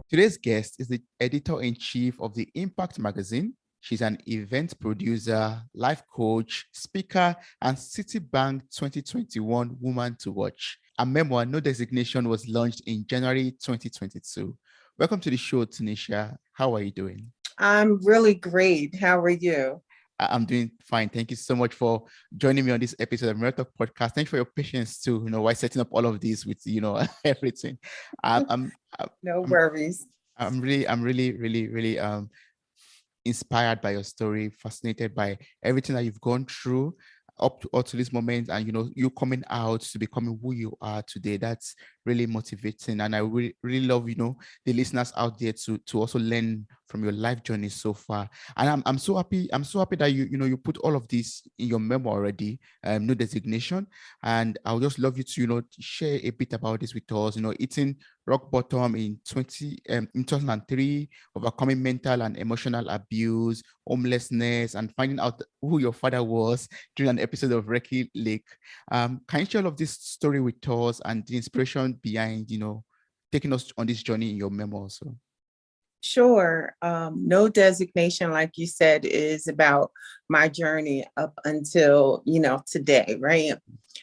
Today's guest is the editor-in-chief of the Impact magazine. She's an event producer, life coach, speaker, and Citibank 2021 Woman to Watch. Her memoir, No Designation, was launched in January 2022. Welcome to the show, Tunisha. How are you doing? I'm really great. How are you? I'm doing fine. Thank you so much for joining me on this episode of Miracle Podcast. Thanks for your patience too, while setting up all of this with, everything. I'm, No I'm, worries. I'm really inspired by your story, fascinated by everything that you've gone through up to this moment, and you coming out to becoming who you are today. That's really motivating, and I really love the listeners out there to also learn from your life journey so far. And I'm so happy. I'm so happy that you put all of this in your memo already. No designation, and I would just love you to share a bit about this with us. Eating rock bottom in 2003, overcoming mental and emotional abuse, homelessness, and finding out who your father was during an episode of Ricki Lake. Can you share all of this story with us and the inspiration behind, taking us on this journey in your memo also? Sure. No designation, like you said, is about my journey up until, today, right?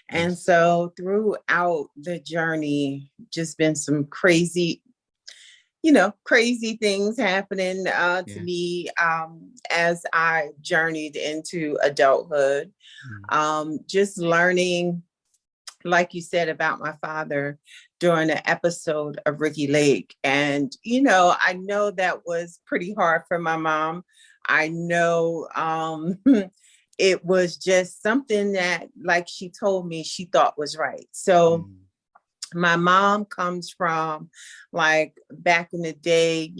And Yes. so throughout the journey, just been some crazy things happening to Yeah. me as I journeyed into adulthood. Mm. Just learning, like you said, about my father during an episode of Ricki Lake. And, I know that was pretty hard for my mom. I know it was just something that, like she told me, she thought was right. So Mm. my mom comes from like back in the day,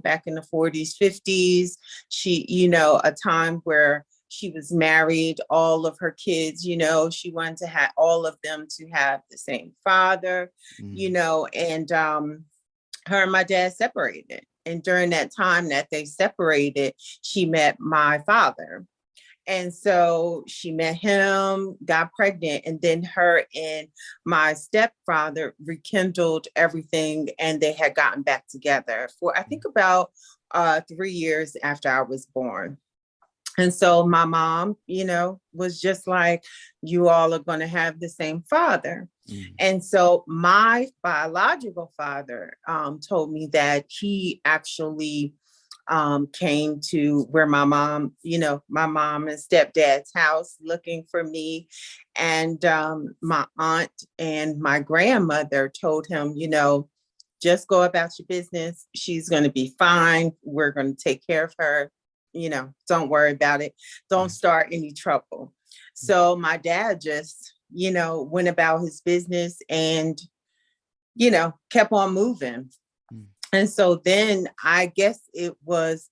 back in the 40s, 50s. She, a time where she was married, all of her kids, she wanted to have all of them to have the same father, Mm. and her and my dad separated. And during that time that they separated, she met my father. And so she met him, got pregnant, and then her and my stepfather rekindled everything, and they had gotten back together for, I think, about 3 years after I was born. And so my mom, was just like, you all are going to have the same father. Mm. And so my biological father told me that he actually came to where my mom and stepdad's house looking for me. And my aunt and my grandmother told him, just go about your business. She's going to be fine. We're going to take care of her. Don't worry about it. Don't Yeah. start any trouble. So my dad just, went about his business and, kept on moving. Mm. And so then I guess it was,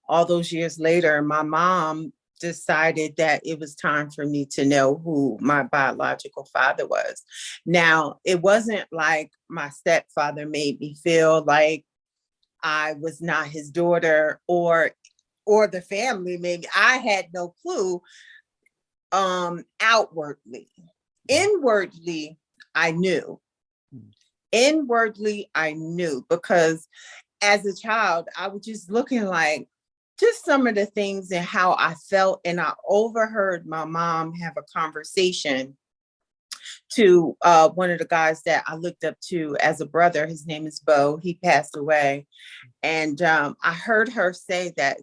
all those years later, my mom decided that it was time for me to know who my biological father was. Now, it wasn't like my stepfather made me feel like I was not his daughter, or the family. Maybe I had no clue. Outwardly, Mm. inwardly, I knew. Mm. Inwardly, I knew, because as a child, I was just looking like just some of the things and how I felt. And I overheard my mom have a conversation to one of the guys that I looked up to as a brother. His name is Bo. He passed away. And I heard her say that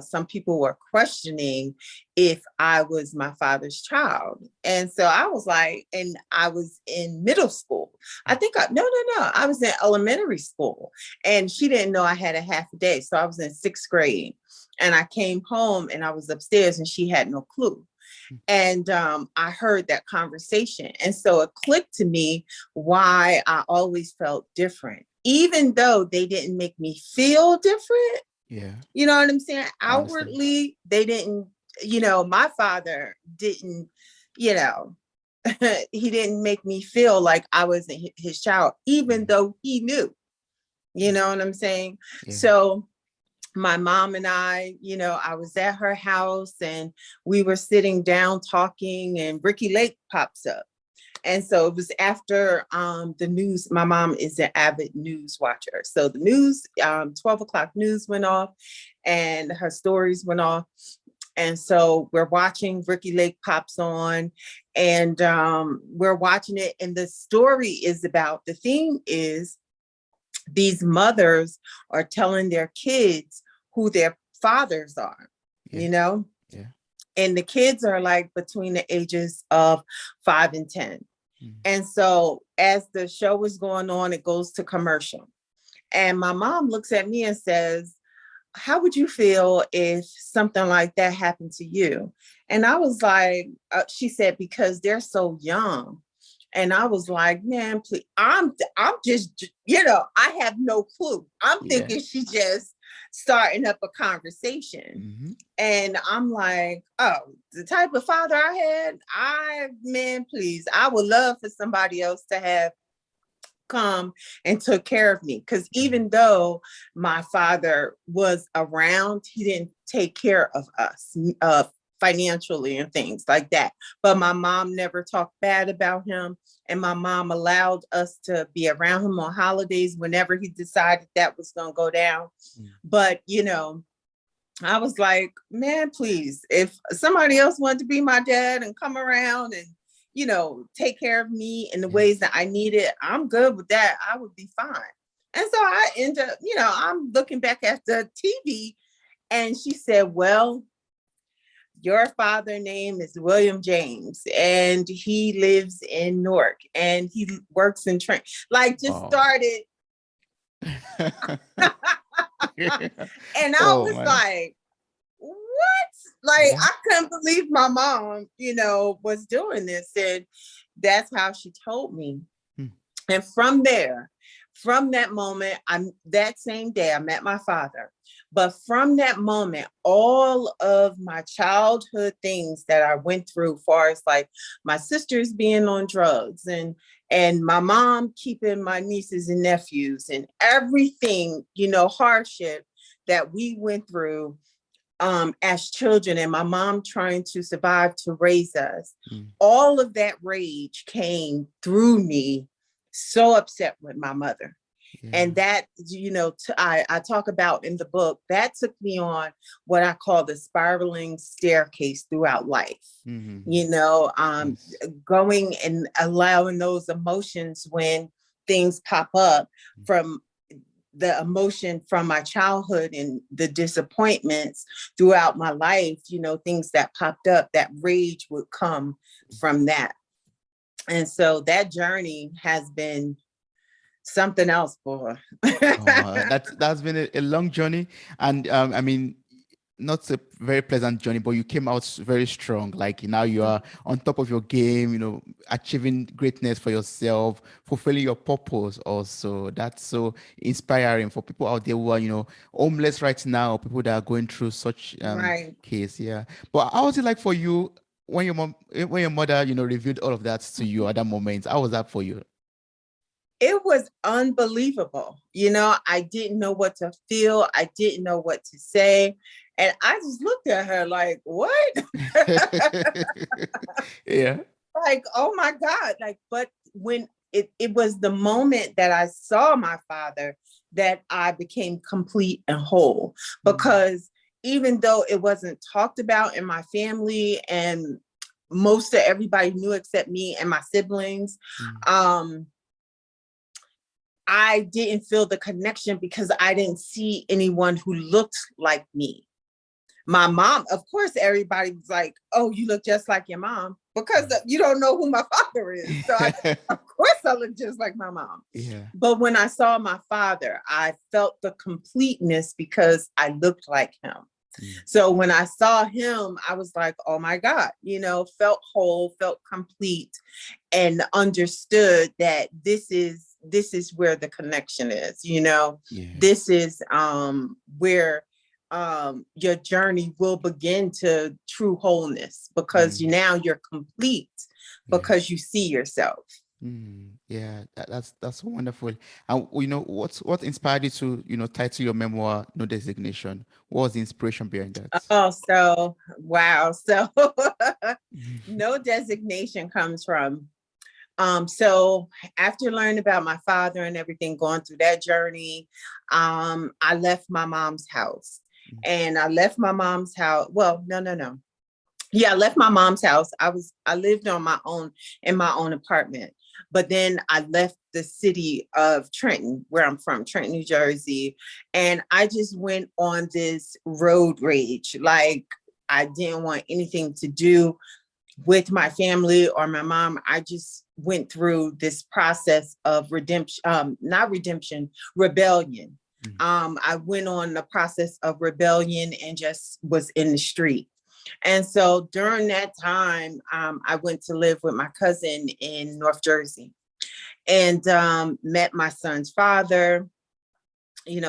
some people were questioning if I was my father's child. And so I was like, and I was in middle school. No. I was in elementary school, and she didn't know I had a half a day. So I was in sixth grade, and I came home and I was upstairs and she had no clue. And I heard that conversation. And so it clicked to me why I always felt different, even though they didn't make me feel different. Yeah. You know what I'm saying? I understand. Outwardly, they didn't, my father didn't, you know, he didn't make me feel like I wasn't his child, even Mm. though he knew. You know what I'm saying? Yeah. So my mom and I was at her house and we were sitting down talking, and Ricki Lake pops up. And so it was after the news. My mom is an avid news watcher. So the news, 12 o'clock news went off and her stories went off. And so we're watching, Ricki Lake pops on, and we're watching it. And the story is about, the theme is these mothers are telling their kids who their fathers are, Yeah. you know? Yeah. And the kids are like between the ages of 5 and 10. And so as the show was going on, it goes to commercial. And my mom looks at me and says, how would you feel if something like that happened to you? And I was like, she said, because they're so young. And I was like, man, please, I'm just, I have no clue. I'm thinking she just starting up a conversation. And I'm like, oh, the type of father I had, man, please, I would love for somebody else to have come and took care of me. Because even though my father was around, he didn't take care of us financially and things like that. But my mom never talked bad about him. And my mom allowed us to be around him on holidays whenever he decided that was going to go down. But, I was like, man, please, if somebody else wanted to be my dad and come around and, take care of me in the ways that I needed, I'm good with that. I would be fine. And so I end up, I'm looking back at the TV, and she said, well, your father's name is William James, and he lives in Newark, and he works in train. Like, just started. And I was like, what? Like, I couldn't believe my mom, was doing this. And that's how she told me. And from that moment, that same day, I met my father. But from that moment, all of my childhood things that I went through, far as like my sisters being on drugs and my mom keeping my nieces and nephews and everything, hardship that we went through as children, and my mom trying to survive to raise us, all of that rage came through me, so upset with my mother. And that, I talk about in the book, that took me on what I call the spiraling staircase throughout life. Going and allowing those emotions when things pop up, from the emotion from my childhood and the disappointments throughout my life, things that popped up, that rage would come from that. And so that journey has been something else, boy. That's been a long journey. And I mean, not a very pleasant journey, but you came out very strong. Like now you are on top of your game, achieving greatness for yourself, fulfilling your purpose also. That's so inspiring for people out there who are, homeless right now, people that are going through such case. Yeah. But how was it like for you when your mother, revealed all of that to you at that moment? How was that for you? It was unbelievable. I didn't know what to feel. I didn't know what to say. And I just looked at her like, what? Yeah. Like, oh my God. Like, but when it was the moment that I saw my father that I became complete and whole. Because even though it wasn't talked about in my family and most of everybody knew except me and my siblings, I didn't feel the connection because I didn't see anyone who looked like me. My mom, of course, everybody was like, oh, you look just like your mom, because you don't know who my father is. So of course I look just like my mom. Yeah. But when I saw my father, I felt the completeness because I looked like him. So when I saw him, I was like, oh my God, felt whole, felt complete, and understood that this is where the connection is. This is where your journey will begin to true wholeness, because now you're complete because you see yourself. Yeah, that's wonderful. And what inspired you to title your memoir No Designation? What was the inspiration behind that? Oh, so wow. So No Designation comes from So after learning about my father and everything, going through that journey, I left my mom's house. And I left my mom's house. Well, no. Yeah, I left my mom's house. I lived on my own in my own apartment. But then I left the city of Trenton, where I'm from, Trenton, New Jersey. And I just went on this road rage. Like, I didn't want anything to do with my family or my mom. I just went through this process of redemption, not redemption, rebellion. I went on the process of rebellion and just was in the street. And so during that time, I went to live with my cousin in North Jersey and met my son's father,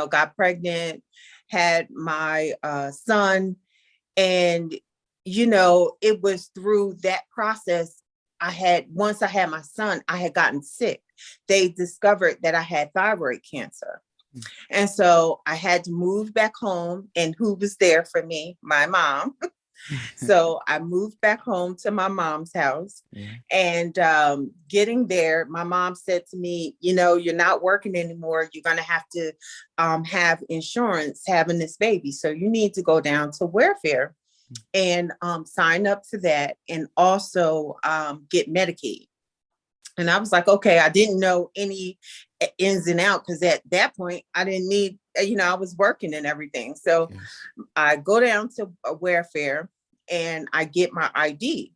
got pregnant, had my son. And, it was through that process. Once I had my son, I had gotten sick. They discovered that I had thyroid cancer. And so I had to move back home. And who was there for me? My mom. So I moved back home to my mom's house. And getting there, my mom said to me, you're not working anymore. You're going to have to have insurance having this baby. So you need to go down to welfare and sign up for that and also get Medicaid. And I was like, okay, I didn't know any ins and outs because at that point I didn't need, I was working and everything. So I go down to welfare and I get my ID.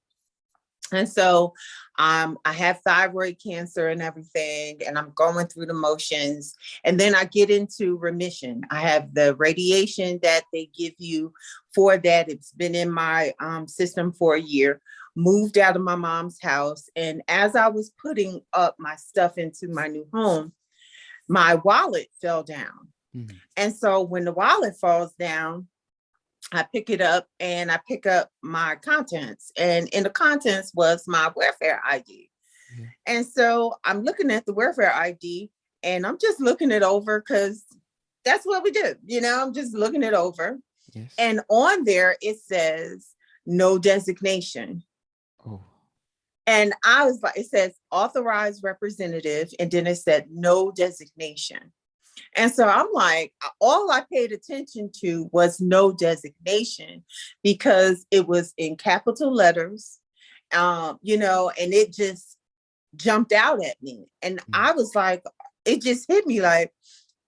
And so I have thyroid cancer and everything, and I'm going through the motions. And then I get into remission. I have the radiation that they give you for that. It's been in my system for a year. Moved out of my mom's house. And as I was putting up my stuff into my new home, my wallet fell down. And so when the wallet falls down, I pick it up and I pick up my contents. And in the contents was my welfare ID. And so I'm looking at the welfare ID and I'm just looking it over because that's what we do. I'm just looking it over. And on there, it says no designation. And I was like, it says authorized representative. And then it said no designation. And so I'm like, all I paid attention to was no designation because it was in capital letters, and it just jumped out at me. And I was like, it just hit me like,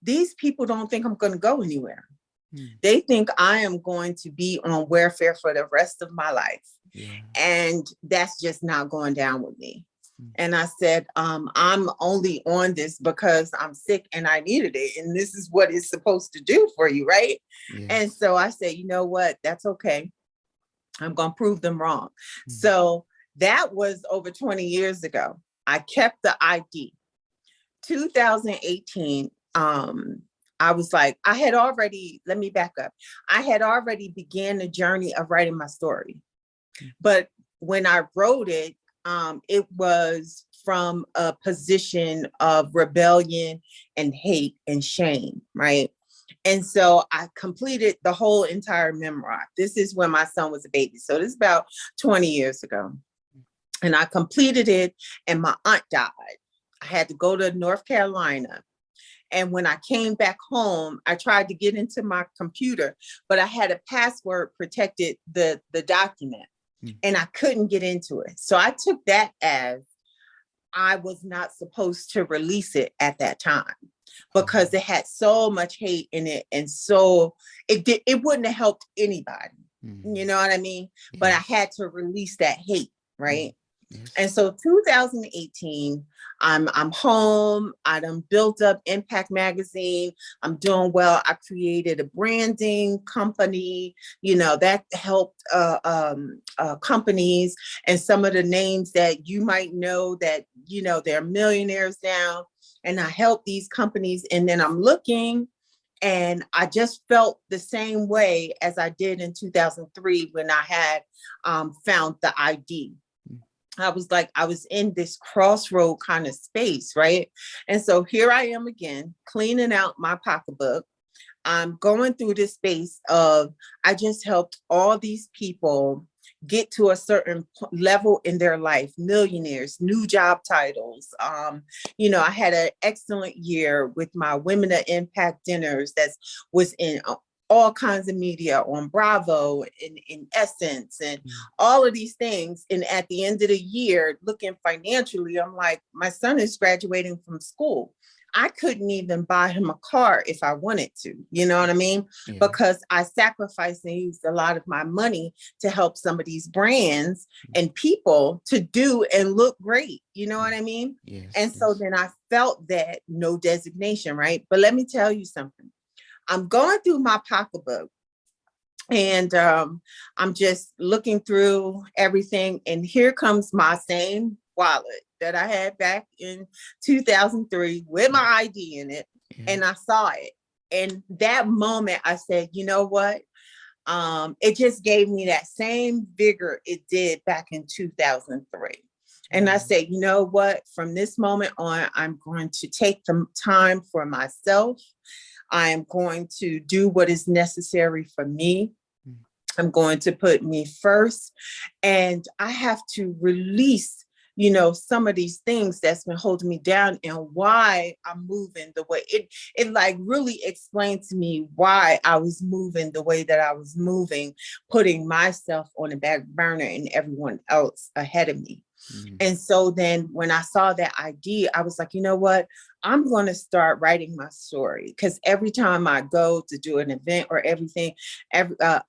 these people don't think I'm going to go anywhere. They think I am going to be on welfare for the rest of my life. And that's just not going down with me. And I said, I'm only on this because I'm sick and I needed it. And this is what it's supposed to do for you, right? And so I said, you know what? That's okay. I'm going to prove them wrong. So that was over 20 years ago. I kept the ID. 2018, I was like, let me back up. I had already began the journey of writing my story. But when I wrote it, it was from a position of rebellion and hate and shame, right? And so I completed the whole entire memoir. This is when my son was a baby. So this is about 20 years ago. And I completed it and my aunt died. I had to go to North Carolina. And when I came back home, I tried to get into my computer, but I had a password protected the document. And I couldn't get into it. So I took that as I was not supposed to release it at that time because it had so much hate in it. And so it wouldn't have helped anybody. You know what I mean? But I had to release that hate, right? And so 2018, I'm home. I done built up Impact Magazine. I'm doing well. I created a branding company, that helped companies and some of the names that you might know that, they're millionaires now. And I help these companies. And then I'm looking and I just felt the same way as I did in 2003 when I had found the ID. I was like, I was in this crossroad kind of space, right? And so here I am again, cleaning out my pocketbook. I'm going through this space of, I just helped all these people get to a certain level in their life, millionaires, new job titles. I had an excellent year with my Women of Impact dinners that was in all kinds of media on Bravo, in Essence, and all of these things. And at the end of the year, looking financially, I'm like, my son is graduating from school. I couldn't even buy him a car if I wanted to, you know what I mean? Yeah. Because I sacrificed and used a lot of my money to help some of these brands and people to do and look great, you know what I mean? Yes. And so then I felt that no designation, right? But let me tell you something. I'm going through my pocketbook and I'm just looking through everything. And here comes my same wallet that I had back in 2003 with my ID in it. Yeah. And I saw it. And that moment I said, you know what? It just gave me that same vigor it did back in 2003. And I said, you know what? From this moment on, I'm going to take the time for myself. I am going to do what is necessary for me. I'm going to put me first. And I have to release, some of these things that's been holding me down and why I'm moving the way it like really explained to me why I was moving the way that I was moving, putting myself on the back burner and everyone else ahead of me. And so then when I saw that idea, I was like, you know what? I'm going to start writing my story, because every time I go to do an event or everything,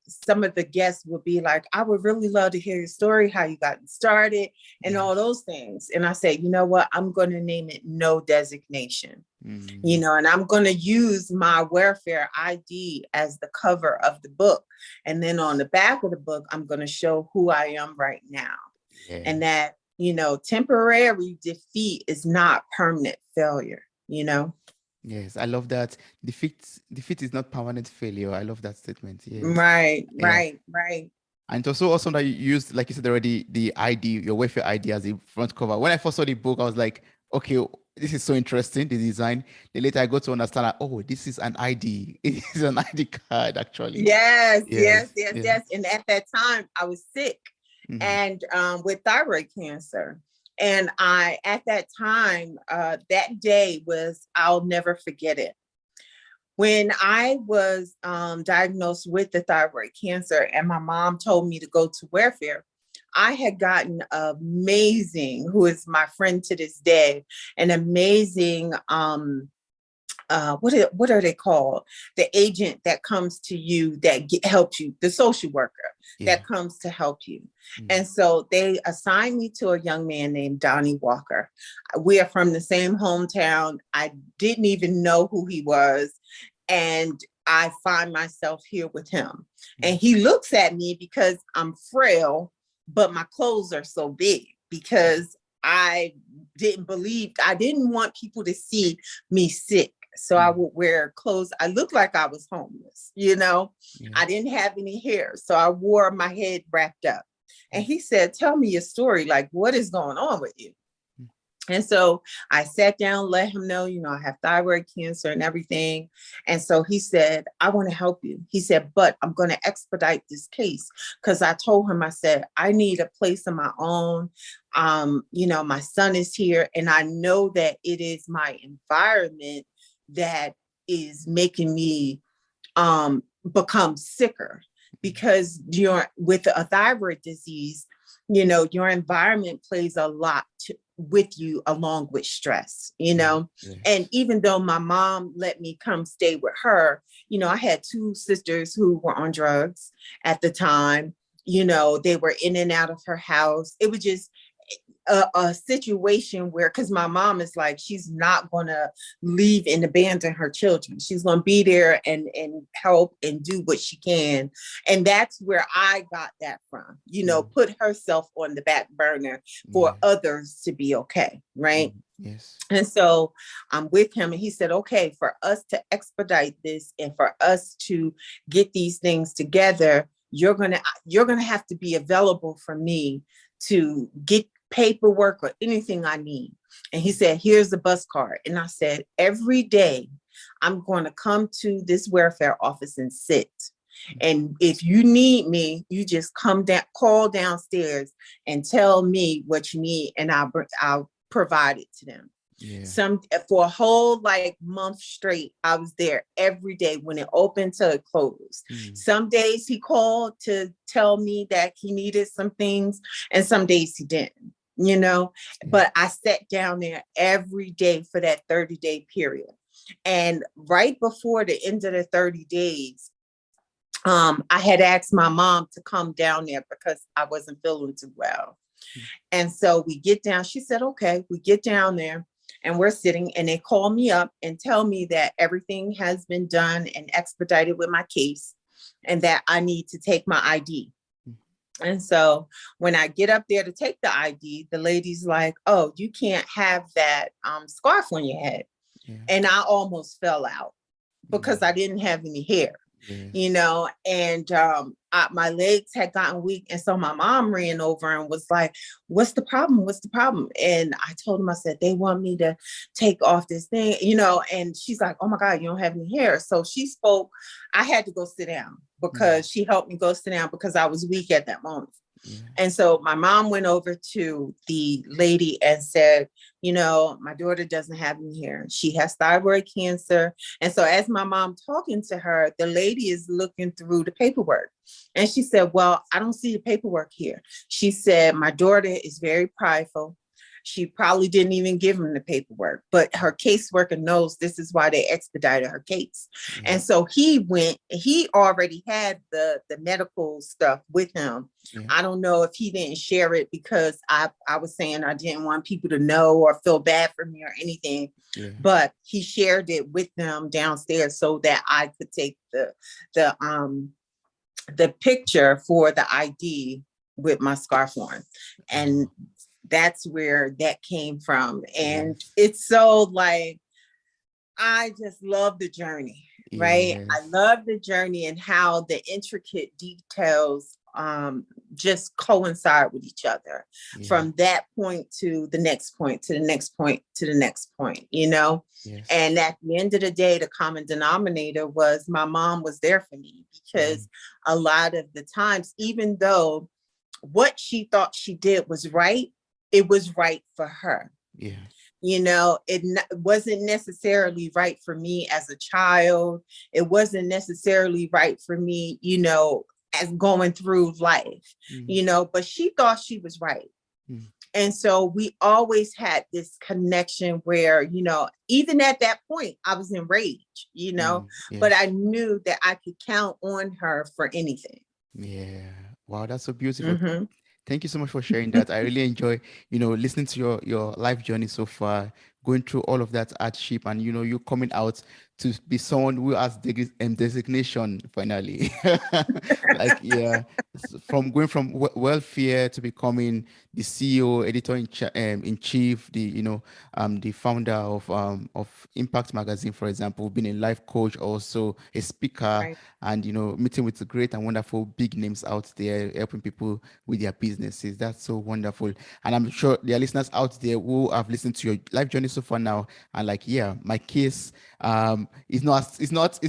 some of the guests will be like, I would really love to hear your story, how you got started and all those things. And I said, you know what? I'm going to name it No Designation, and I'm going to use my welfare ID as the cover of the book. And then on the back of the book, I'm going to show who I am right now. Yeah. And that, temporary defeat is not permanent failure, Yes, I love that. Defeat is not permanent failure. I love that statement. Yes. Right. And it's also awesome that you used, like you said already, the ID, your welfare ID as a front cover. When I first saw the book, I was like, okay, this is so interesting, the design. Then later I got to understand that, oh, this is an ID. It is an ID card, actually. Yes. And at that time, I was sick and with thyroid cancer. And at that time, that day I'll never forget it. When I was diagnosed with the thyroid cancer and my mom told me to go to welfare, I had gotten who is my friend to this day, an amazing, what are they called? The agent that comes to you that helps you, the social worker that comes to help you. And so they assigned me to a young man named Donnie Walker. We are from the same hometown. I didn't even know who he was. And I find myself here with him. And he looks at me because I'm frail, but my clothes are so big, because I didn't want people to see me sick. So I would wear clothes. I looked like I was homeless, I didn't have any hair. So I wore my head wrapped up. And he said, tell me your story. Like, what is going on with you? And so I sat down, let him know, I have thyroid cancer and everything. And so he said, I want to help you. He said, but I'm going to expedite this case, because I told him, I said, I need a place of my own. My son is here, and I know that it is my environment that is making me become sicker, because with a thyroid disease, your environment plays a lot with you, along with stress, And even though my mom let me come stay with her, I had two sisters who were on drugs at the time. They were in and out of her house. It was just a situation where, because my mom is like, she's not going to leave and abandon her children. She's going to be there and help and do what she can. And that's where I got that from, put herself on the back burner for others to be okay. Right. Yes. And so I'm with him, and he said, okay, for us to expedite this and for us to get these things together, you're going to have to be available for me to get paperwork or anything I need. And he said, here's the bus card. And I said, every day I'm going to come to this welfare office and sit. And if you need me, you just come down, call downstairs and tell me what you need, and I'll provide it to them. Yeah. Some for a whole like month straight, I was there every day when it opened till it closed. Mm. Some days he called to tell me that he needed some things, and some days he didn't, Yeah. but I sat down there every day for that 30-day period. And right before the end of the 30 days, I had asked my mom to come down there because I wasn't feeling too well. Mm. And so we get down. She said, okay, we get down there and we're sitting, and they call me up and tell me that everything has been done and expedited with my case, and that I need to take my ID. Mm. And so when I get up there to take the ID, the lady's like, oh, you can't have that scarf on your head. Yeah. And I almost fell out because I didn't have any hair. Yes. And my legs had gotten weak. And so my mom ran over and was like, what's the problem? What's the problem? And I told him, I said, they want me to take off this thing, and she's like, oh my God, you don't have any hair. So she spoke. I had to go sit down because she helped me go sit down because I was weak at that moment. Yeah. And so my mom went over to the lady and said, my daughter doesn't have any hair. She has thyroid cancer. And so as my mom talking to her, the lady is looking through the paperwork. And she said, well, I don't see the paperwork here. She said, my daughter is very prideful. She probably didn't even give him the paperwork, but her caseworker knows this is why they expedited her case. Yeah. And so he already had the medical stuff with him. Yeah. I don't know if he didn't share it because I was saying I didn't want people to know or feel bad for me or anything, Yeah. but he shared it with them downstairs so that I could take the picture for the ID with my scarf on. And that's where that came from. And it's so like, I just love the journey, right? Yes. I love the journey and how the intricate details just coincide with each other from that point to the next point, to the next point, to the next point, Yes. And at the end of the day, the common denominator was my mom was there for me, because a lot of the times, even though what she thought she did was right, it was right for her. Yeah. It wasn't necessarily right for me as a child. It wasn't necessarily right for me, as going through life, but she thought she was right. And so we always had this connection where, even at that point, I was enraged, but I knew that I could count on her for anything. Yeah. Wow, that's so beautiful. Mm-hmm. Thank you so much for sharing that. I really enjoy, listening to your life journey so far, going through all of that hardship, and you coming out to be someone who has designation finally. Like, yeah, from going from welfare to becoming the CEO, editor in chief, the founder of Impact Magazine, for example, being a life coach, also a speaker, Right. and meeting with great and wonderful big names out there, helping people with their businesses. That's so wonderful. And I'm sure there are listeners out there who have listened to your life journey so far now, and like, yeah, my case is not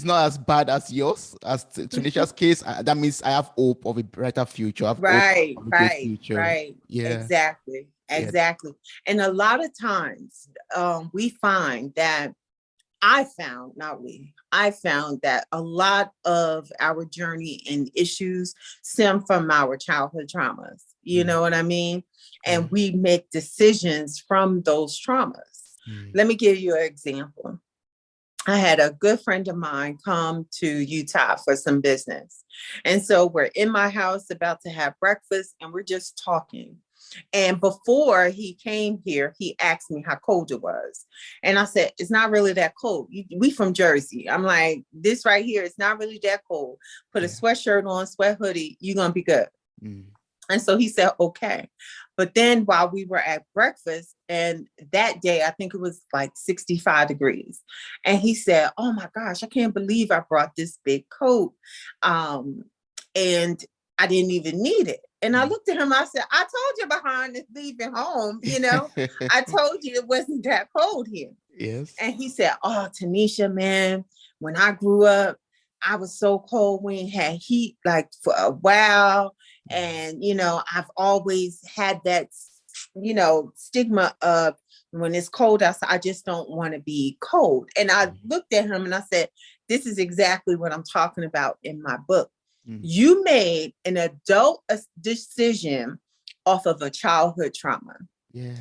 as bad as yours, as Tunisha's case. That means I have hope of a brighter future. I have hope Right, of a great right, future. right. Yeah. Exactly. Yeah. Exactly. And a lot of times we find that I found that a lot of our journey and issues stem from our childhood traumas. You know what I mean? And we make decisions from those traumas. Let me give you an example. I had a good friend of mine come to Utah for some business. And so we're in my house about to have breakfast, and we're just talking. And before he came here, he asked me how cold it was. And I said, it's not really that cold. We from Jersey. I'm like, this right here, it's not really that cold. Put a sweatshirt on, sweat hoodie, you're going to be good. And so he said, okay. But then while we were at breakfast, and that day, I think it was like 65 degrees. And he said, oh my gosh, I can't believe I brought this big coat. And I didn't even need it. And I looked at him, I said, I told you behind this leaving home, I told you it wasn't that cold here. Yes. And he said, oh, Tunisha, man, when I grew up, I was so cold. We ain't had heat like for a while. And, I've always had that, stigma of when it's cold outside, I just don't want to be cold. And I looked at him and I said, this is exactly what I'm talking about in my book. You made an adult decision off of a childhood trauma. Yeah.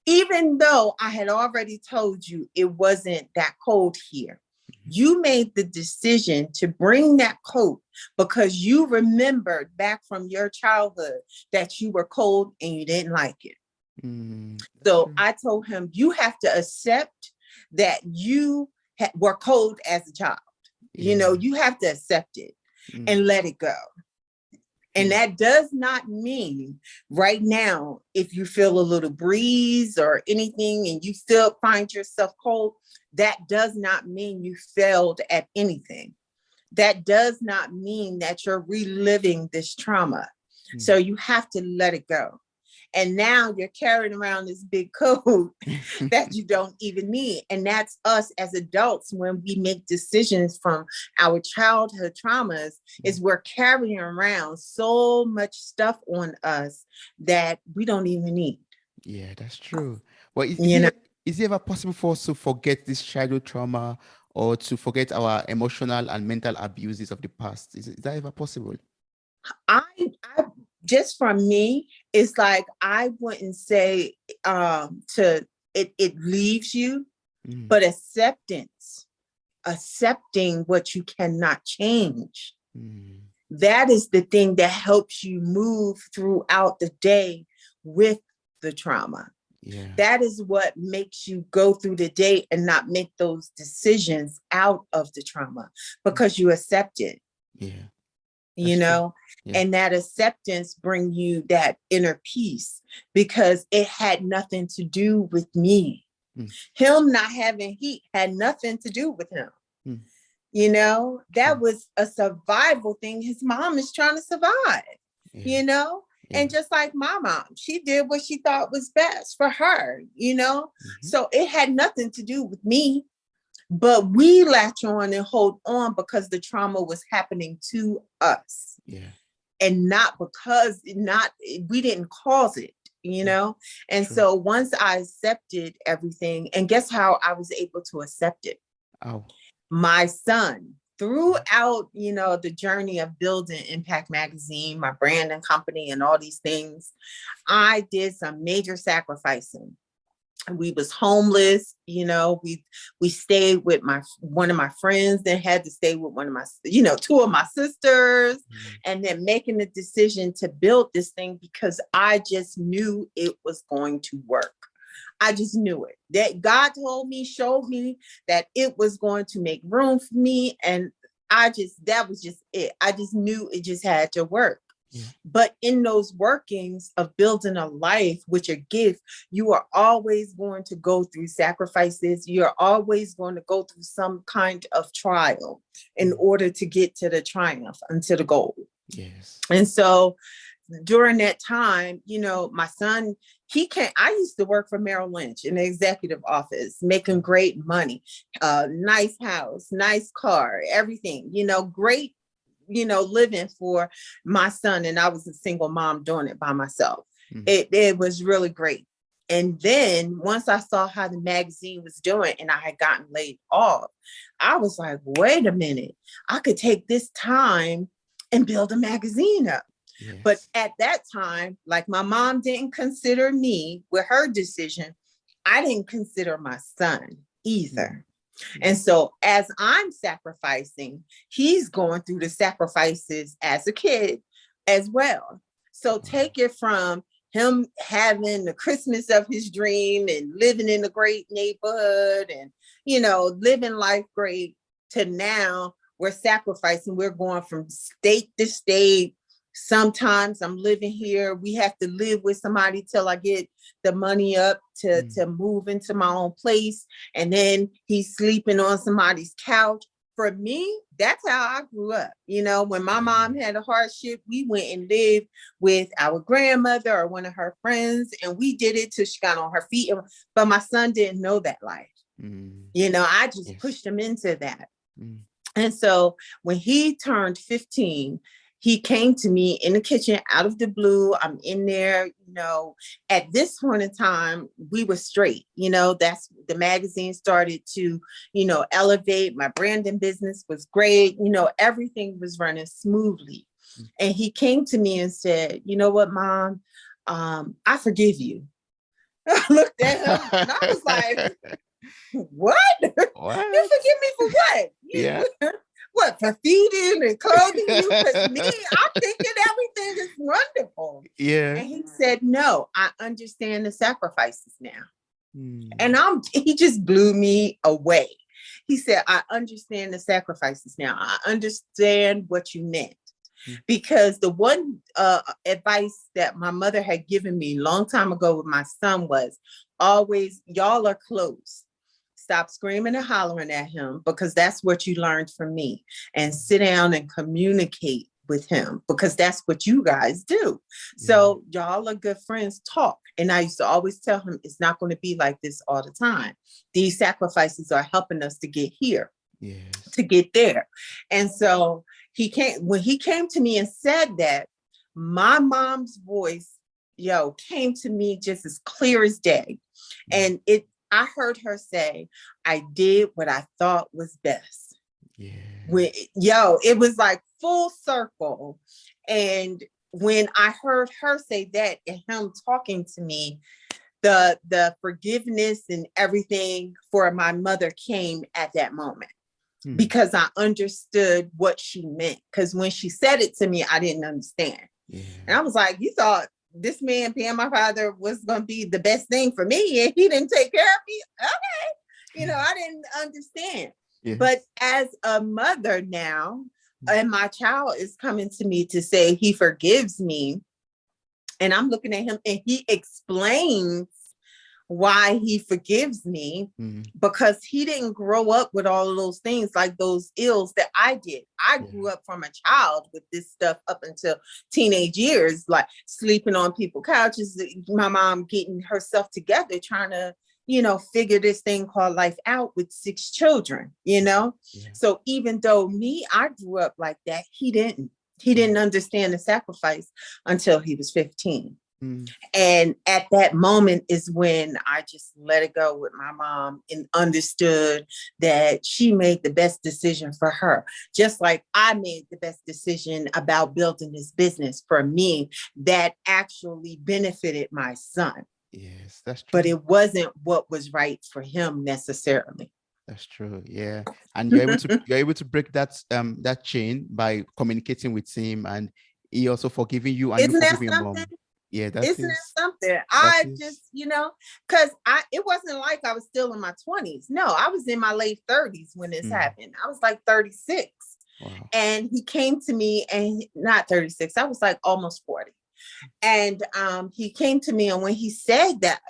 Even though I had already told you it wasn't that cold here, you made the decision to bring that coat because you remembered back from your childhood that you were cold and you didn't like it. So True. I told him, you have to accept that you were cold as a child. You have to accept it and let it go. And that does not mean right now, if you feel a little breeze or anything and you still find yourself cold, that does not mean you failed at anything. That does not mean that you're reliving this trauma. So you have to let it go. And now you're carrying around this big coat that you don't even need. And that's us as adults when we make decisions from our childhood traumas, is we're carrying around so much stuff on us that we don't even need. Yeah, that's true. Well, You know, is it ever possible for us to forget this childhood trauma or to forget our emotional and mental abuses of the past? Is that ever possible? I just from me, it's like I wouldn't say to it leaves you, but accepting what you cannot change. That is the thing that helps you move throughout the day with the trauma. Yeah. That is what makes you go through the day and not make those decisions out of the trauma because you accept it. Yeah. Yeah. And that acceptance bring you that inner peace because it had nothing to do with me. Him not having heat had nothing to do with him. That was a survival thing. His mom is trying to survive, and just like my mom, she did what she thought was best for her, so it had nothing to do with me. But we latch on and hold on because the trauma was happening to us. Yeah. And not because we didn't cause it, And True. so once I accepted everything, and guess how I was able to accept it? Oh. My son, throughout, the journey of building Impact Magazine, my brand and company and all these things, I did some major sacrificing. We was homeless, we stayed with one of my friends, then had to stay with one of my, two of my sisters, and then making the decision to build this thing because I just knew it was going to work. I just knew it. That God showed me that it was going to make room for me. And that was just it. I just knew it just had to work. Yeah. But in those workings of building a life, which a gift, you are always going to go through sacrifices. You're always going to go through some kind of trial in order to get to the triumph and to the goal. Yes. And so during that time, my son, I used to work for Merrill Lynch in the executive office, making great money, nice house, nice car, everything, great, living for my son. And I was a single mom doing it by myself. It was really great. And then once I saw how the magazine was doing and I had gotten laid off, I was like, wait a minute, I could take this time and build a magazine up. Yes. But at that time, like my mom didn't consider me with her decision, I didn't consider my son either. And so as I'm sacrificing, he's going through the sacrifices as a kid as well. So take it from him having the Christmas of his dream and living in a great neighborhood and, living life great, to now we're sacrificing. We're going from state to state. Sometimes I'm living here. We have to live with somebody till I get the money up to move into my own place. And then he's sleeping on somebody's couch. For me, that's how I grew up. When my mom had a hardship, we went and lived with our grandmother or one of her friends, and we did it till she got on her feet. But my son didn't know that life. I just pushed him into that. And so when he turned 15, he came to me in the kitchen out of the blue. I'm in there, at this point in time, we were straight, that's the magazine started to, elevate. My branding business was great. Everything was running smoothly. And he came to me and said, you know what, Mom, I forgive you. I looked at him and I was like, what? You What? forgive me for what? Yeah. What, for feeding and clothing you? Because me, I'm thinking everything is wonderful. Yeah. And he said, no, I understand the sacrifices now. Mm. And he just blew me away. He said, I understand the sacrifices now. I understand what you meant. Because the one advice that my mother had given me a long time ago with my son was always, y'all are close. Stop screaming and hollering at him, because that's what you learned from me. And sit down and communicate with him, because that's what you guys do. Yeah. So y'all are good friends, talk. And I used to always tell him, it's not going to be like this all the time. These sacrifices are helping us to get here, yes, to get there. And so when he came to me and said that, my mom's voice, came to me just as clear as day. And I heard her say, I did what I thought was best. Yeah. It was like full circle. And when I heard her say that and him talking to me, the forgiveness and everything for my mother came at that moment. Because I understood what she meant. Because when she said it to me, I didn't understand. Yeah. And I was like, you thought this man being my father was going to be the best thing for me, and he didn't take care of me? Okay. I didn't understand. Yes. But as a mother now, and my child is coming to me to say he forgives me, and I'm looking at him and he explains why he forgives me, because he didn't grow up with all of those things, like those ills that I did. I grew up from a child with this stuff up until teenage years, like sleeping on people's couches, my mom getting herself together, trying to, figure this thing called life out with 6 children, Yeah. So even though I grew up like that, he didn't understand the sacrifice until he was 15. And at that moment is when I just let it go with my mom and understood that she made the best decision for her. Just like I made the best decision about building this business for me that actually benefited my son. Yes, that's true. But it wasn't what was right for him necessarily. That's true. Yeah. And you're able to break that chain by communicating with him, and he also forgiving you, and Isn't you forgiving your mom. Yeah, isn't that something? Because it wasn't like I was still in my 20s. No, I was in my late 30s when this happened. I was like 36. Wow. And he came to me, and not 36, I was like almost 40. And he came to me, and when he said that,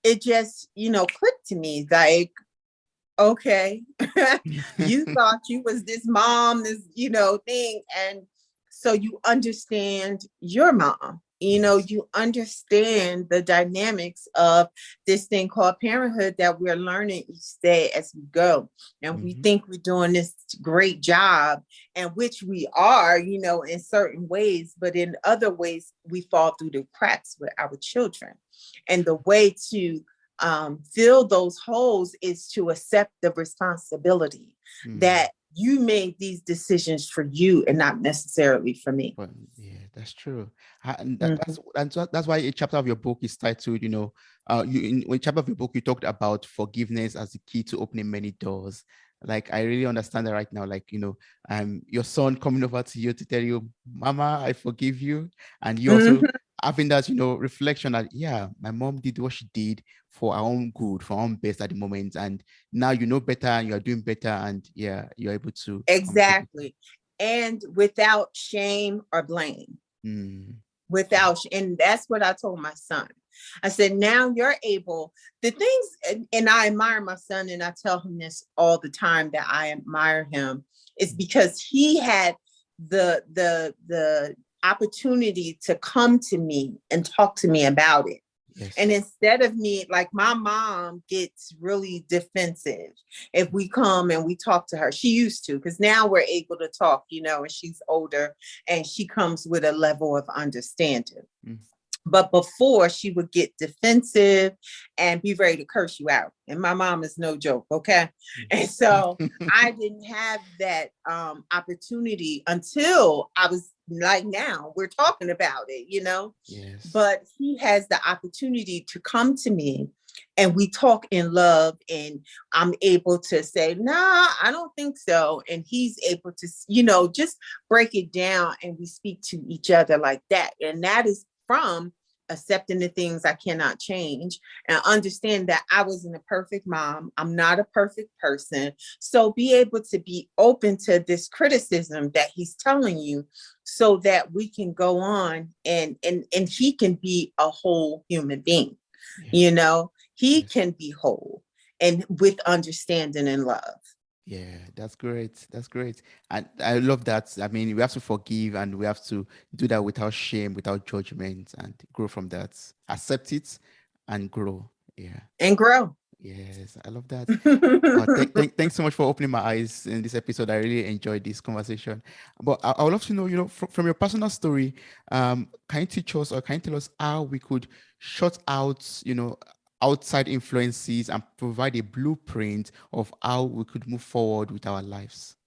it just, clicked to me like, okay, you thought you was this mom, this, thing. And so you understand your mom. You understand the dynamics of this thing called parenthood that we're learning each day as we go. And we think we're doing this great job, and which we are, in certain ways, but in other ways, we fall through the cracks with our children. And the way to fill those holes is to accept the responsibility that you made these decisions for you and not necessarily for me. Well, yeah, that's true. And that's why a chapter of your book is titled, in a chapter of your book, you talked about forgiveness as the key to opening many doors. Like, I really understand that right now. Like, your son coming over to you to tell you, Mama, I forgive you. And you also having that, reflection that, yeah, my mom did what she did for our own good, for our own best at the moment. And now you know better, and you are doing better, and yeah, you're able to. Exactly. And without shame or blame. And that's what I told my son. I said, now you're able, the things, and I admire my son, and I tell him this all the time, that I admire him, is because he had the opportunity to come to me and talk to me about it. And Yes. instead of me, like my mom gets really defensive if we come and we talk to her. She used to, because now we're able to talk, and she's older and she comes with a level of understanding. Mm. But before, she would get defensive and be ready to curse you out. And my mom is no joke. Okay. And so I didn't have that opportunity until I was like, now we're talking about it. Yes. But he has the opportunity to come to me and we talk in love, and I'm able to say, nah, I don't think so. And he's able to, just break it down, and we speak to each other like that. And that is from accepting the things I cannot change and understand that I wasn't a perfect mom. I'm not a perfect person. So be able to be open to this criticism that he's telling you so that we can go on and he can be a whole human being. Yeah. He Yes. can be whole and with understanding and love. Yeah, that's great. That's great. And I love that. I mean, we have to forgive and we have to do that without shame, without judgment, and grow from that. Accept it and grow. Yeah. And grow. Yes, I love that. Thanks so much for opening my eyes in this episode. I really enjoyed this conversation. But I would love to know, from your personal story, can you teach us or can you tell us how we could shut out, outside influences and provide a blueprint of how we could move forward with our lives?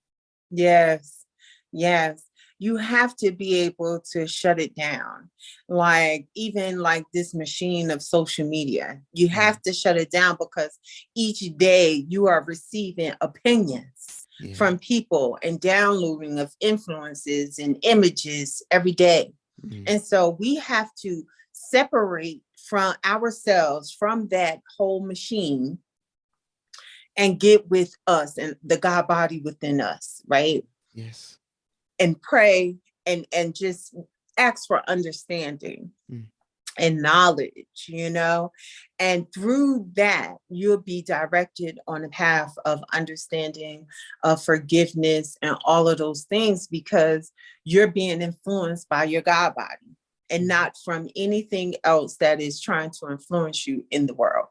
Yes. Yes. You have to be able to shut it down. Like, even like this machine of social media, you Mm, have to shut it down because each day you are receiving opinions yeah. from people and downloading of influences and images every day. Mm, And so we have to separate from ourselves from that whole machine and get with us and the God body within us, right? yes. And pray and just ask for understanding Mm, and knowledge. And through that, you'll be directed on a path of understanding, of forgiveness, and all of those things because you're being influenced by your God body and mm, not from anything else that is trying to influence you in the world.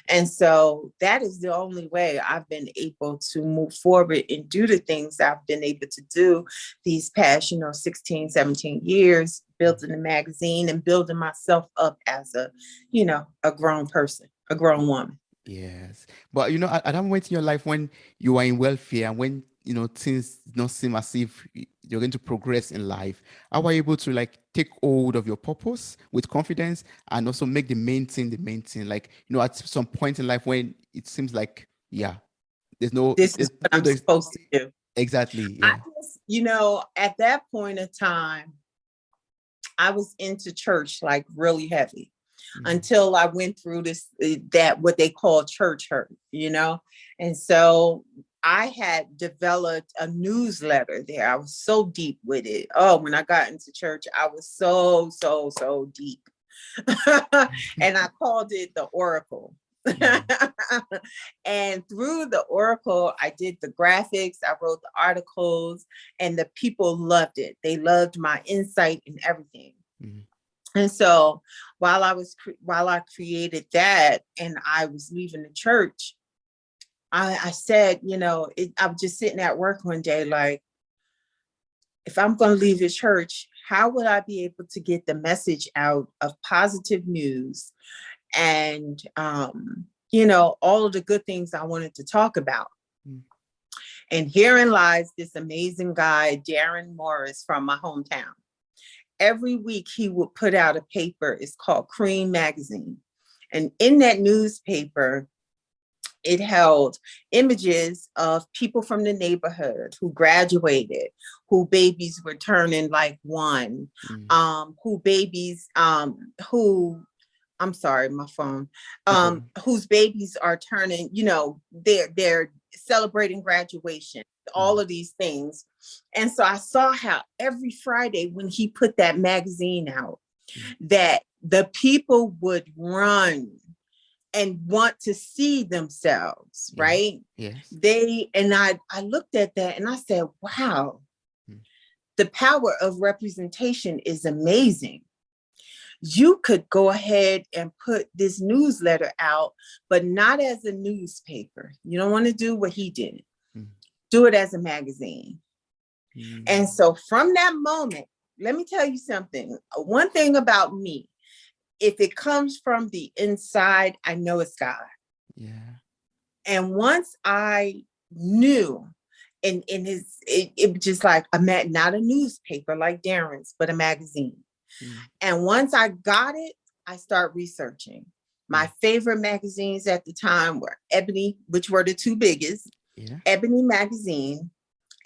And so that is the only way I've been able to move forward and do the things I've been able to do these past, 16, 17 years, mm. building a magazine and building myself up as a grown person, a grown woman. Yes. But at that moment in your life when you are in welfare and when things don't seem as if you're going to progress in life, how are you able to like take hold of your purpose with confidence and also make the main thing? Like, at some point in life when it seems like, yeah, there's no This is what I'm there's, supposed to do. exactly, I yeah. just, at that point in time, I was into church like really heavy Mm, until I went through that what they call church hurt. And so I had developed a newsletter there. I was so deep with it. Oh, when I got into church, I was so, so, so deep. And I called it the Oracle. mm, And through the Oracle, I did the graphics, I wrote the articles, and the people loved it. They loved my insight and everything. mm, And so while I created that and I was leaving the church, I said, I was just sitting at work one day, like, if I'm going to leave the church, how would I be able to get the message out of positive news and, all of the good things I wanted to talk about? mm, And herein lies this amazing guy, Darren Morris, from my hometown. Every week he would put out a paper. It's called Cream Magazine. And in that newspaper, it held images of people from the neighborhood who graduated, who babies were turning like one, mm. who babies, who I'm sorry, my phone, No problem. whose babies are turning, they're celebrating graduation, all Mm, of these things. And so I saw how every Friday when he put that magazine out, mm. that the people would run and want to see themselves, Yeah. right? Yes. I looked at that and I said, wow, Mm, the power of representation is amazing. you could go ahead and put this newsletter out, but not as a newspaper. You don't want to do what he did. Mm. Do it as a magazine. Mm. And so from that moment, let me tell you something. One thing about me, if it comes from the inside, I know it's God. Yeah. And once I knew, in it was just like not a newspaper like Darren's, but a magazine. Mm. And once I got it, I started researching. My Mm. favorite magazines at the time were Ebony, which were the two biggest, Yeah. Ebony magazine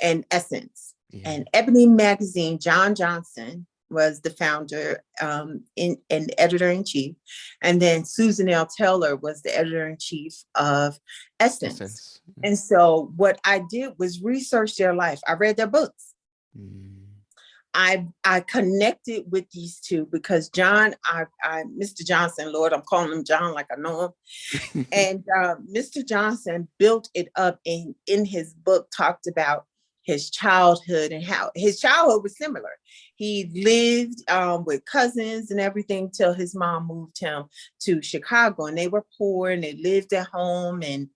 and Essence. Yeah. And Ebony magazine, John Johnson was the founder and editor-in-chief. And then Susan L. Taylor was the editor-in-chief of Essence. Essence. Yeah. And so what I did was research their life. I read their books. Mm. I connected with these two because John, Mr. Johnson, Lord, I'm calling him John like I know him. And Mr. Johnson built it up in his book, talked about his childhood and how his childhood was similar. He lived with cousins and everything till his mom moved him to Chicago, and they were poor and they lived at home, and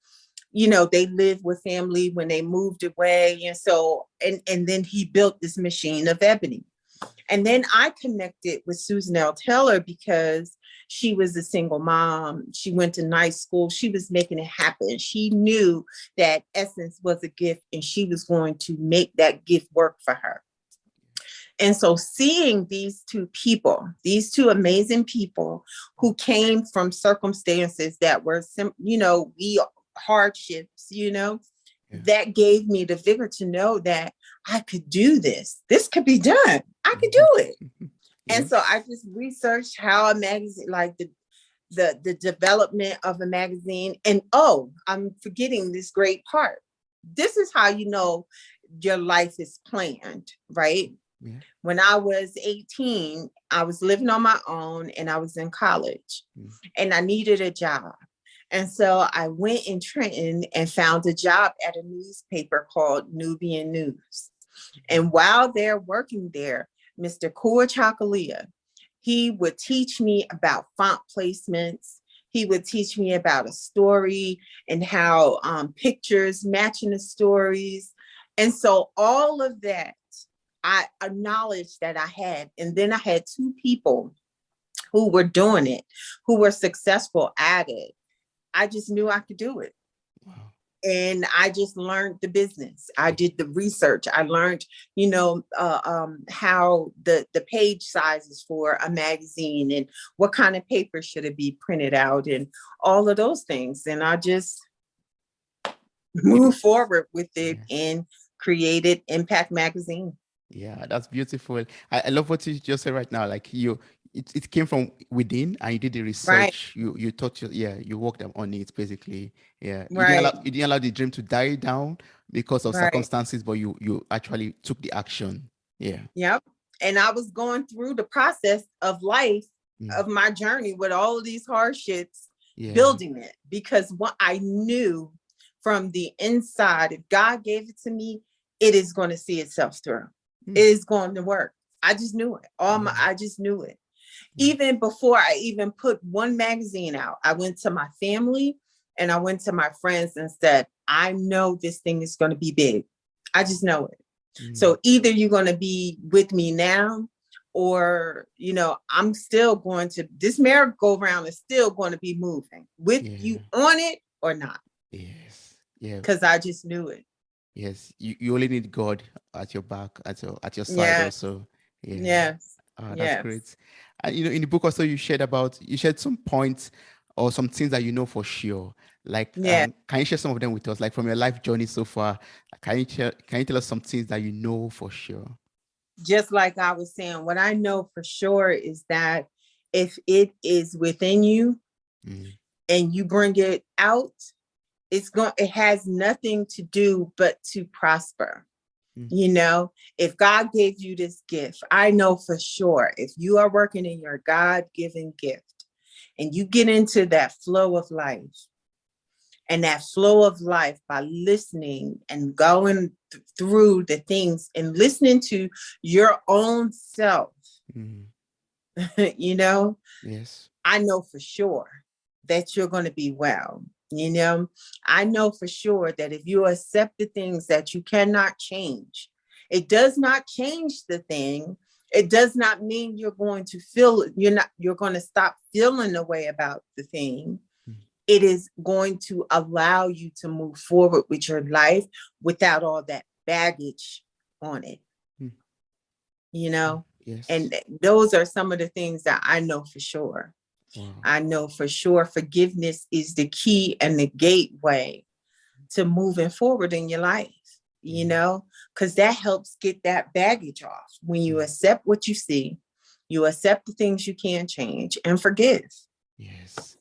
they lived with family when they moved away. And so, and then he built this machine of ebony. And then I connected with Susan L. Taylor because she was a single mom. She went to night school. She was making it happen. She knew that Essence was a gift and she was going to make that gift work for her. And so seeing these two people, these two amazing people who came from circumstances that were, hardships, Yeah. that gave me the vigor to know that I could do this. This could be done. I could do it. Yeah. And so I just researched how a magazine, like the development of a magazine. And I'm forgetting this great part. This is how you know your life is planned, right? Yeah. When I was 18, I was living on my own and I was in college and I needed a job. And so I went in Trenton and found a job at a newspaper called Nubian News. And while they're working there, Mr. Kua Chakalia, he would teach me about font placements. He would teach me about a story and how pictures matching the stories. And so all of that, I acknowledged that I had. And then I had two people who were doing it, who were successful at it. I just knew I could do it. Wow. And I just learned the business. I did the research. I learned, how the page sizes for a magazine and what kind of paper should it be printed out and all of those things. And I just moved forward with it and created Impact Magazine. Yeah, that's beautiful. I love what you just said right now. Like it came from within, and you did the Right, research. You taught you worked on it basically. Yeah, right, you didn't allow the dream to die down because of right. circumstances, but you actually took the action. Yeah. Yep. And I was going through the process of life, Mm. of my journey with all of these hardships, Yeah. building it, because what I knew from the inside, if God gave it to me, it is going to see itself through. Mm. It is going to work. I just knew it. I just knew it. Even before I even put one magazine out, I went to my family and I went to my friends and said, I know this thing is going to be big. I just know it. So either you're going to be with me now, or, I'm still going to, this merry-go-round is still going to be moving with you on it or not. Yes. Yeah. Because I just knew it. Yes. You only need God at your back, at your side Yeah. also. Yeah. Yes. That's Yes. great. And in the book also you shared some points or some things that you know for sure. Like, Yeah. can you share some of them with us? Like from your life journey so far, can you tell us some things that you know for sure? Just like I was saying, what I know for sure is that if it is within you and you bring it out, it has nothing to do but to prosper. If God gave you this gift, I know for sure, if you are working in your God-given gift and you get into that flow of life, and that flow of life by listening and going through the things and listening to your own self, you know, Yes. I know for sure that you're going to be well. You know, I know for sure that if you accept the things that you cannot change, it does not change the thing. It does not mean you're going to feel, you're going to stop feeling the way about the thing. Mm. It is going to allow you to move forward with your life without all that baggage on it, Mm. you Mm. know? Yes. And those are some of the things that I know for sure. Wow. I know for sure forgiveness is the key and the gateway to moving forward in your life, Yeah. because that helps get that baggage off. When you Mm. accept what you see, you accept the things you can change and forgive. Yes.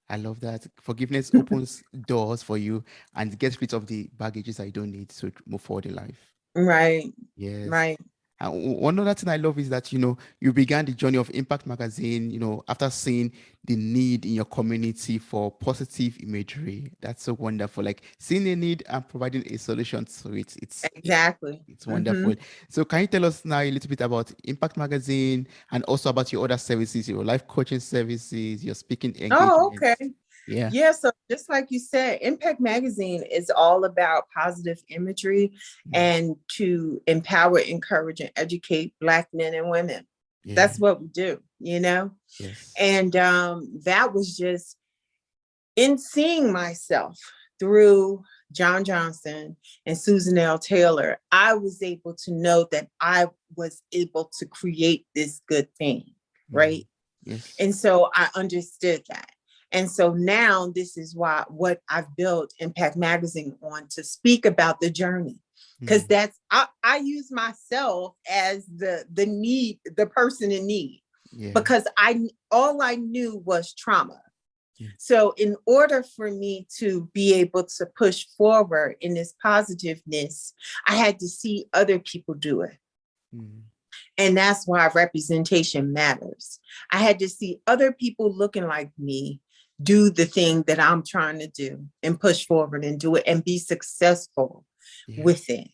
I love that. Forgiveness opens doors for you and gets rid of the baggages I don't need to move forward in life. Right, Yes. right. And one other thing I love is that, you began the journey of Impact Magazine, after seeing the need in your community for positive imagery. That's so wonderful. Like seeing a need and providing a solution to it. Exactly. It's Hmm. wonderful. So can you tell us now a little bit about Impact Magazine and also about your other services, your life coaching services, your speaking Oh, okay. engagements? Yeah. Yeah, so just like you said, Impact Magazine is all about positive imagery Mm. and to empower, encourage, and educate Black men and women. Yeah. That's what we do. Yes. And that was just in seeing myself through John Johnson and Susan L. Taylor, I was able to know that I was able to create this good thing, Mm. right? Yes. And so I understood that. And so now this is why what I've built Impact Magazine on to speak about the journey. Because Mm. I use myself as the person in need, Yeah. because I all I knew was trauma. Mm. So in order for me to be able to push forward in this positiveness, I had to see other people do it. Mm. And that's why representation matters. I had to see other people looking like me do the thing that I'm trying to do and push forward and do it and be successful Yeah. with it.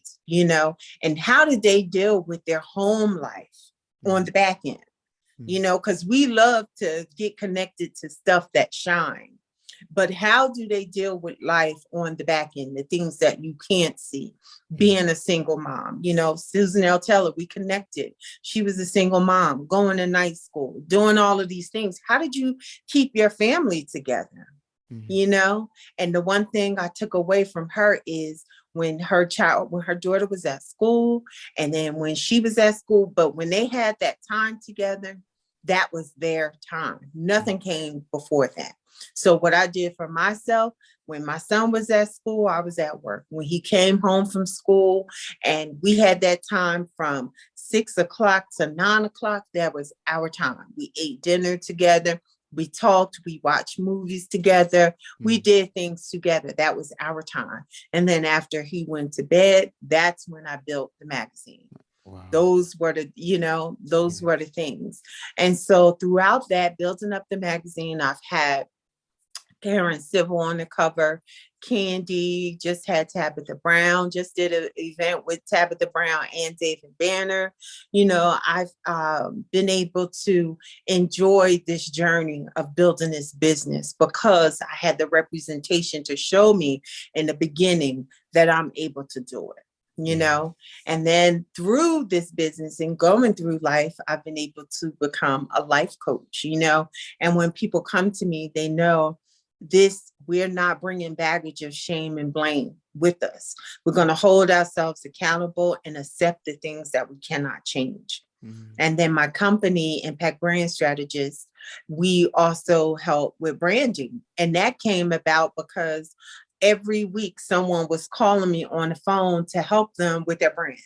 And how did they deal with their home life on Mm. the back end? Mm. Because we love to get connected to stuff that shine. But how do they deal with life on the back end, the things that you can't see? Yeah. Being a single mom, Susan L. Teller, we connected. She was a single mom, going to night school, doing all of these things. How did you keep your family together? Mm. You know, and the one thing I took away from her is when her daughter was at school, and then when she was at school, but when they had that time together, that was their time. Mm. Nothing came before that. So what I did for myself, when my son was at school, I was at work. When he came home from school and we had that time from 6 o'clock to 9 o'clock, that was our time. We ate dinner together. We talked, we watched movies together, we Mm. did things together. That was our time. And then after he went to bed, that's when I built the magazine. Wow. Those Yes. were the things. And so throughout that, building up the magazine, I've had Karen Civil on the cover. Candy just had Tabitha Brown, just did an event with Tabitha Brown and David Banner. I've been able to enjoy this journey of building this business because I had the representation to show me in the beginning that I'm able to do it. You Yeah. know, and then through this business and going through life, I've been able to become a life coach. And when people come to me, they know we're not bringing baggage of shame and blame with us. We're going to hold ourselves accountable and accept the things that we cannot change. Mm. And then my company, Impact Brand Strategist, we also help with branding. And that came about because every week someone was calling me on the phone to help them with their brand,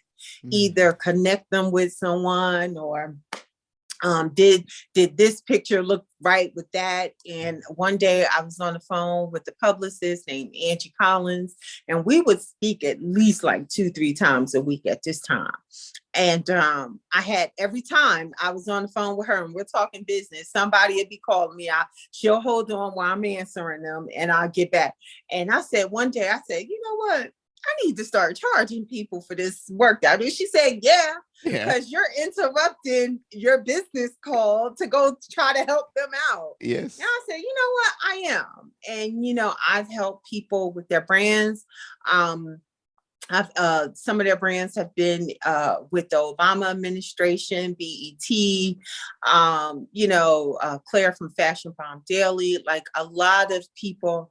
Mm. either connect them with someone or did this picture look right with that? And one day I was on the phone with the publicist named Angie Collins, and we would speak at least like 2-3 times a week at this time. And I had every time I was on the phone with her and we're talking business, somebody would be calling me. She'll hold on while I'm answering them and I'll get back. And I said one day, I said, you know what? I need to start charging people for this work that I do. She said, yeah, Yeah. because you're interrupting your business call to go try to help them out. And Yes. I said, you know what? I am. And, I've helped people with their brands. I've some of their brands have been with the Obama administration, BET, Claire from Fashion Bomb Daily, like a lot of people,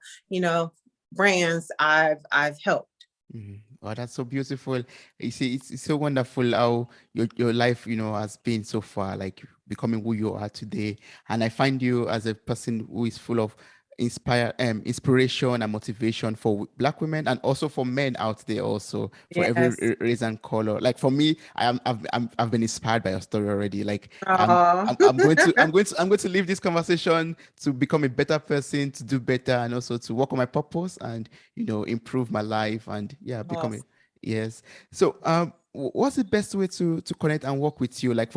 brands I've helped. Mhm. Oh, that's so beautiful. You see, it's so wonderful how your life, has been so far, like becoming who you are today. And I find you as a person who is full of inspiration and motivation for Black women and also for men out there, also for every Yes. race and color. Like for me, I've been inspired by your story already. Like I'm Oh, I'm going to leave this conversation to become a better person, to do better, and also to work on my purpose and improve my life and yeah, become a awesome. yes. So what's the best way to connect and work with you? Like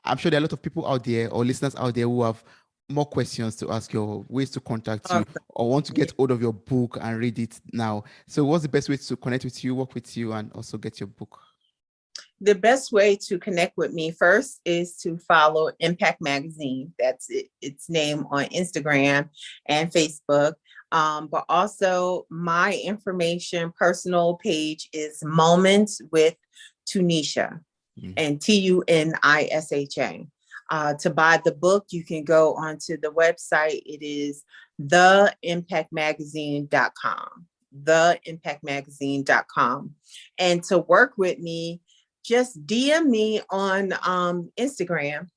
I'm sure there are a lot of people out there or listeners out there who have more questions to ask you, or ways to contact you, Awesome. or want to Yeah. get hold of your book and read it now. So what's the best way to connect with you, work with you, and also get your book? The best way to connect with me first is to follow Impact Magazine. That's its name on Instagram and Facebook. But also my information personal page is Moments with Tunisha, Mm. and Tunisha. To buy the book, you can go onto the website. It is theimpactmagazine.com. Theimpactmagazine.com. And to work with me, just DM me on Instagram,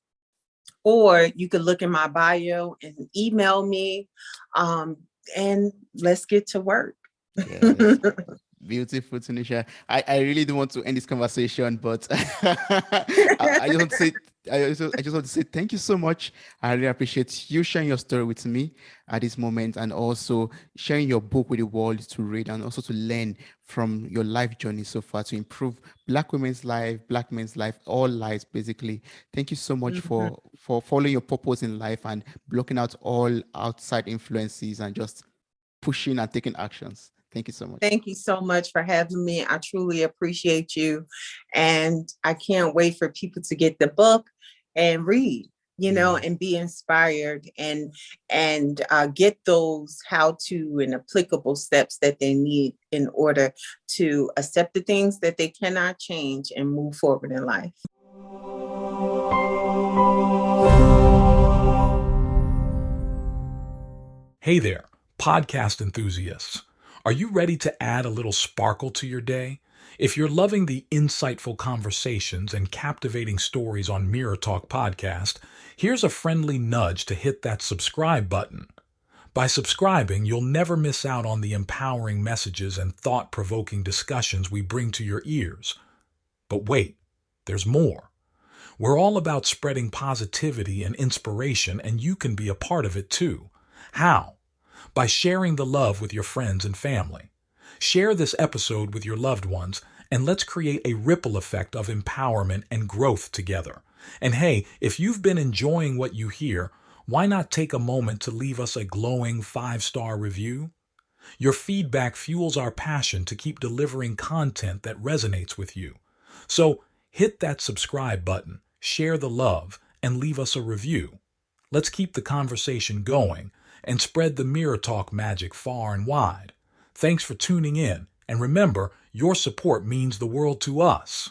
or you could look in my bio and email me, um, and let's get to work. Yes. Beautiful, Tunisha. I really do want to end this conversation, but I just want to say I just want to say thank you so much. I really appreciate you sharing your story with me at this moment and also sharing your book with the world to read and also to learn from your life journey so far to improve Black women's life, Black men's life, all lives basically. Thank you so much Mhm. for following your purpose in life and blocking out all outside influences and just pushing and taking actions. Thank you so much. Thank you so much for having me. I truly appreciate you. And I can't wait for people to get the book and read, Yeah. and be inspired, and get those how to and applicable steps that they need in order to accept the things that they cannot change and move forward in life. Hey there, podcast enthusiasts. Are you ready to add a little sparkle to your day? If you're loving the insightful conversations and captivating stories on Mirror Talk Podcast, here's a friendly nudge to hit that subscribe button. By subscribing, you'll never miss out on the empowering messages and thought provoking discussions we bring to your ears. But wait, there's more. We're all about spreading positivity and inspiration, and you can be a part of it too. How? By sharing the love with your friends and family. Share this episode with your loved ones, and let's create a ripple effect of empowerment and growth together. And hey, if you've been enjoying what you hear, why not take a moment to leave us a glowing 5-star review? Your feedback fuels our passion to keep delivering content that resonates with you. So hit that subscribe button, share the love, and leave us a review. Let's keep the conversation going and spread the Mirror Talk magic far and wide. Thanks for tuning in, and remember, your support means the world to us.